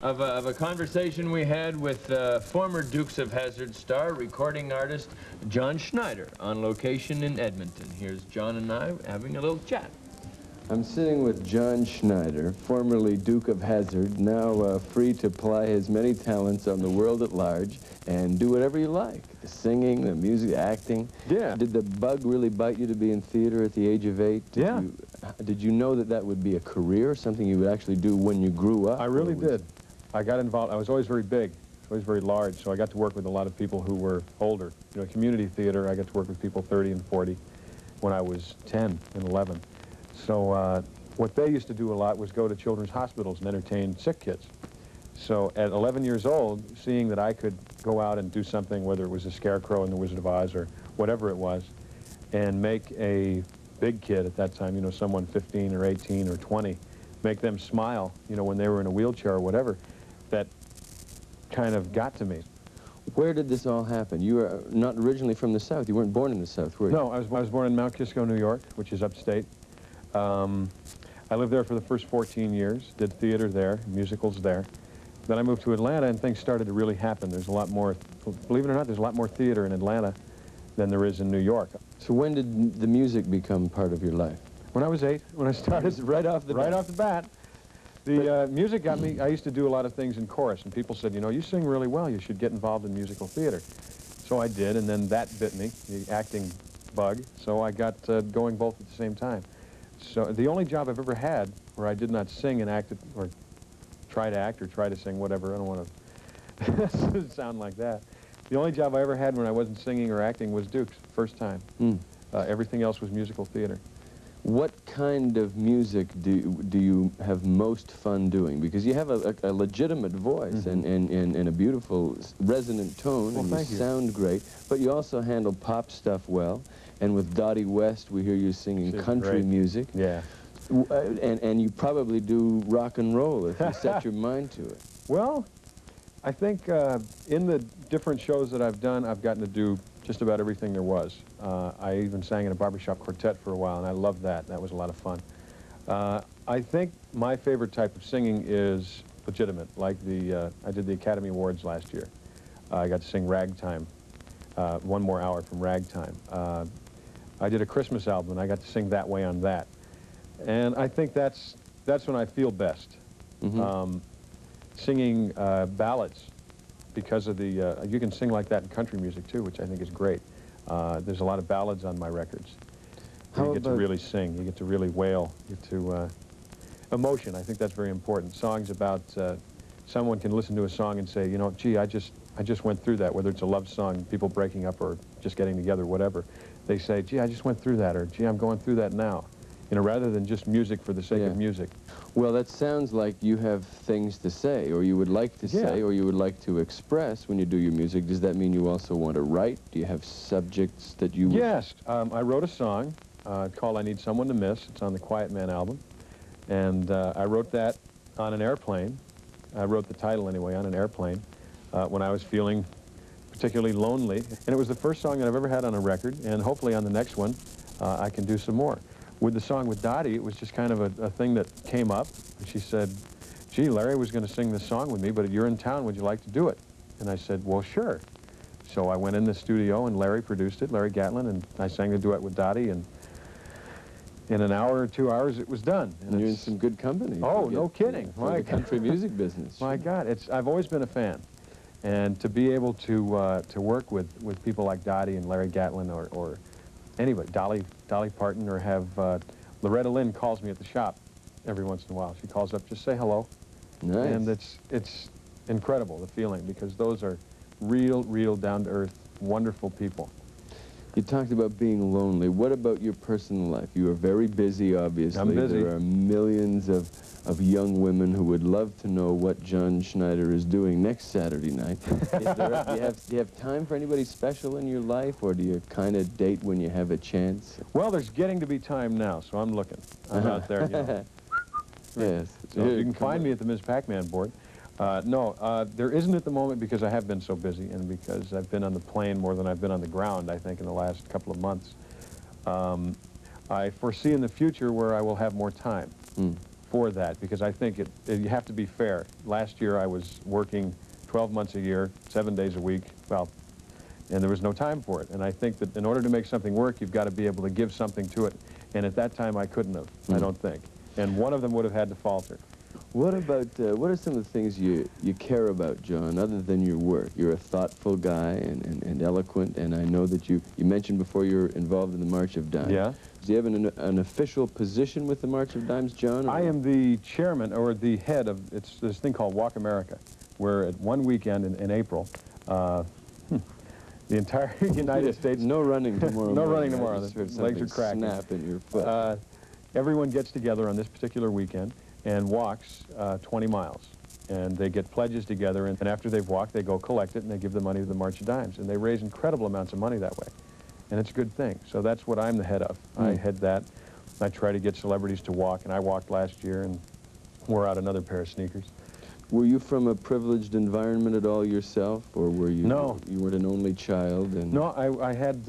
Of a conversation we had with former Dukes of Hazzard star, recording artist John Schneider on location in Edmonton. Here's John and I having a little chat. I'm sitting with John Schneider, formerly Duke of Hazzard, now free to ply his many talents on the world at large and do whatever you like. The singing, the music, acting. Yeah. Did the bug really bite you to be in theater at the age of 8? Did you know that that would be a career, something you would actually do when you grew up? I really did. I got involved. I was always very big, always very large, so I got to work with a lot of people who were older. You know, community theater, I got to work with people 30 and 40 when I was 10 and 11. So what they used to do a lot was go to children's hospitals and entertain sick kids. So at 11 years old, seeing that I could go out and do something, whether it was a Scarecrow in The Wizard of Oz or whatever it was, and make a big kid at that time, you know, someone 15 or 18 or 20, make them smile, you know, when they were in a wheelchair or whatever, that kind of got to me. Where did this all happen? You were not originally from the South. You weren't born in the South, were you? No, I was born in Mount Kisco, New York, which is upstate. I lived there for the first 14 years, did theater there, musicals there. Then I moved to Atlanta and things started to really happen. There's a lot more, believe it or not, there's a lot more theater in Atlanta than there is in New York. So when did the music become part of your life? When I was 8, when I started. Right off the bat. Right off the bat. The music got me. I used to do a lot of things in chorus, and people said, you know, you sing really well, you should get involved in musical theater. So I did, and then that bit me, the acting bug, so I got going both at the same time. So the only job I've ever had where I did not sing and act, or try to act or try to sing, whatever, I don't want to sound like that. The only job I ever had when I wasn't singing or acting was Duke's, first time. Everything else was musical theater. What kind of music do you have most fun doing? Because you have a legitimate voice and a beautiful resonant tone, and you sound great, but you also handle pop stuff well. And with Dottie West, we hear you singing country music. Yeah. And you probably do rock and roll if you set your mind to it. Well, I think in the different shows that I've done, I've gotten to do just about everything there was. I even sang in a barbershop quartet for a while, and I loved that. That was a lot of fun. I think my favorite type of singing is legitimate, like I did the Academy Awards last year. I got to sing Ragtime, One More Hour from Ragtime. I did a Christmas album, and I got to sing That Way on that. And I think that's when I feel best. Singing ballads, because of the, you can sing like that in country music too, which I think is great. There's a lot of ballads on my records. You get to really sing, you get to really wail, you get to, emotion, I think that's very important. Songs about, someone can listen to a song and say, you know, gee, I just went through that, whether it's a love song, people breaking up or just getting together, whatever. They say, gee, I just went through that, or gee, I'm going through that now. You know, rather than just music for the sake of music. Well, that sounds like you have things to say, or you would like to say, or you would like to express when you do your music. Does that mean you also want to write? Do you have subjects that you... Yes. I wrote a song called I Need Someone to Miss. It's on the Quiet Man album. And I wrote that on an airplane. I wrote the title, anyway, on an airplane when I was feeling particularly lonely. And it was the first song that I've ever had on a record, and hopefully on the next one I can do some more. With the song with Dottie, it was just kind of a thing that came up. And she said, gee, Larry was going to sing this song with me, but you're in town, would you like to do it? And I said, well, sure. So I went in the studio, and Larry produced it, Larry Gatlin, and I sang the duet with Dottie, and in an hour or 2 hours, it was done. And you're in some good company. Oh, no kidding. For the country music business. My God, I've always been a fan. And to be able to work with people like Dottie and Larry Gatlin or anybody, Dolly Parton, or have Loretta Lynn calls me at the shop every once in a while. She calls up, just say hello. Nice. And it's incredible, the feeling, because those are real down-to-earth, wonderful people. You talked about being lonely. What about your personal life? You are very busy, obviously. I'm busy. There are millions of young women who would love to know what John Schneider is doing next Saturday night. Do you have time for anybody special in your life, or do you kind of date when you have a chance? Well, there's getting to be time now, so I'm looking. I'm out there, you know. Yes. So you can find me at the Ms. Pac-Man board. No, there isn't at the moment, because I have been so busy, and because I've been on the plane more than I've been on the ground, I think, in the last couple of months. I foresee in the future where I will have more time for that, because I think you have to be fair. Last year I was working 12 months a year, 7 days a week, well, and there was no time for it. And I think that in order to make something work, you've got to be able to give something to it. And at that time I couldn't have, I don't think. And one of them would have had to falter. What about, what are some of the things you care about, John, other than your work? You're a thoughtful guy and eloquent, and I know that you mentioned before you're involved in the March of Dimes. Yeah. Do you have an official position with the March of Dimes, John? I am the chairman, or the head of, it's this thing called Walk America, where at one weekend in April, the entire United States... No running tomorrow. No running tomorrow. The legs are cracking. Snap in your foot. Everyone gets together on this particular weekend and walks 20 miles. And they get pledges together, and after they've walked, they go collect it, and they give the money to the March of Dimes. And they raise incredible amounts of money that way. And it's a good thing. So that's what I'm the head of. I head that. I try to get celebrities to walk, and I walked last year and wore out another pair of sneakers. Were you from a privileged environment at all yourself, or were you... No. You weren't an only child? And No, I had...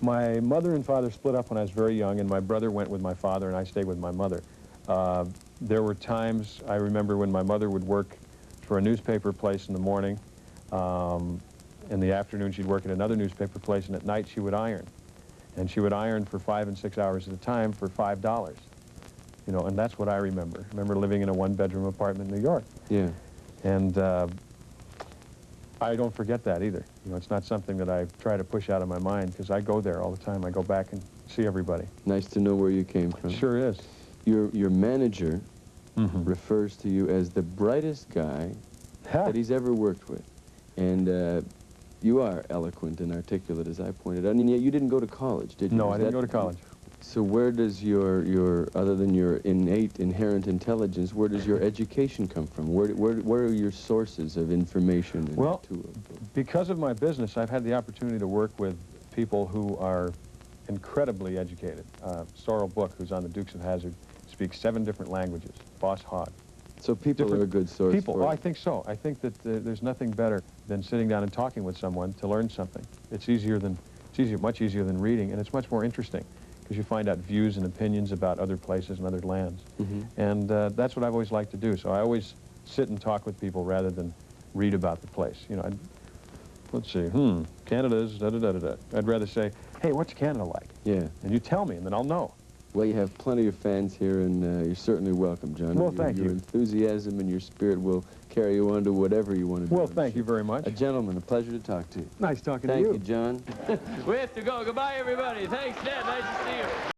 my mother and father split up when I was very young, and my brother went with my father, and I stayed with my mother. There were times, I remember, when my mother would work for a newspaper place in the morning. In the afternoon, she'd work at another newspaper place, and at night, she would iron. And she would iron for 5 and 6 hours at a time for $5. You know, and that's what I remember. I remember living in a one-bedroom apartment in New York. Yeah. And I don't forget that either. You know, it's not something that I try to push out of my mind, because I go there all the time. I go back and see everybody. Nice to know where you came from. It sure is. Your manager refers to you as the brightest guy that he's ever worked with. And you are eloquent and articulate, as I pointed out. And yet you didn't go to college, did you? No, I didn't go to college. So where does your other than your innate, inherent intelligence, where does your education come from? Where are your sources of information? And Well, because of my business, I've had the opportunity to work with people who are incredibly educated. Sorrel Book, who's on the Dukes of Hazzard, speaks 7 different languages. Boss Hogg. So people are a good source for it. I think so. I think that there's nothing better than sitting down and talking with someone to learn something. It's much easier than reading, and it's much more interesting, because you find out views and opinions about other places and other lands. And that's what I've always liked to do. So I always sit and talk with people rather than read about the place. You know, let's see, Canada's da-da-da-da-da. I'd rather say, hey, what's Canada like? Yeah. And you tell me, and then I'll know. Well, you have plenty of fans here, and you're certainly welcome, John. Well, thank you. Your enthusiasm and your spirit will carry you on to whatever you want to do. Well, thank you very much. A gentleman, a pleasure to talk to you. Nice talking to you. Thank you, John. We have to go. Goodbye, everybody. Thanks, Ned. Nice to see you.